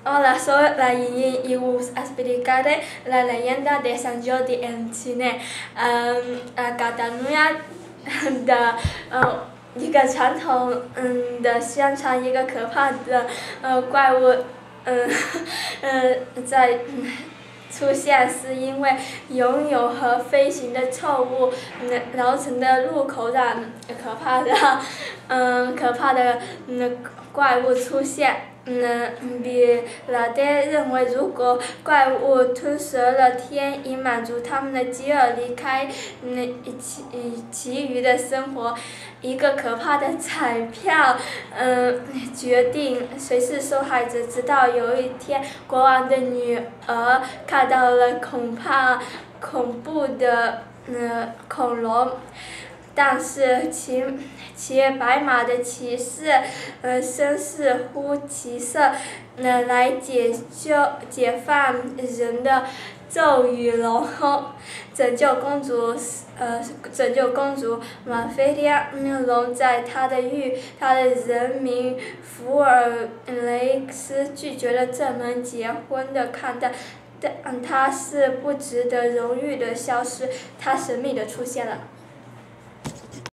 Hola, soy la Yin y os explicaré la leyenda de San Jordi en Chile. Cataluña 的一个传统的宣传一个可怕的怪物在出现是因为拥有和飞行的臭物造成的入口的可怕的怪物出现。比拉德认为，如果怪物吞噬了天，以满足他们的饥饿，离开其余的生活，一个可怕的彩票决定谁是受害者。直到有一天，国王的女儿看到了恐怖的恐龙。但是骑白马的骑士绅士呼其色来解放人的咒语龙，拯救公主马菲利亚龙在他的人民福尔雷斯拒绝了这门结婚的看待，但他是不值得荣誉的消失，他神秘的出现了。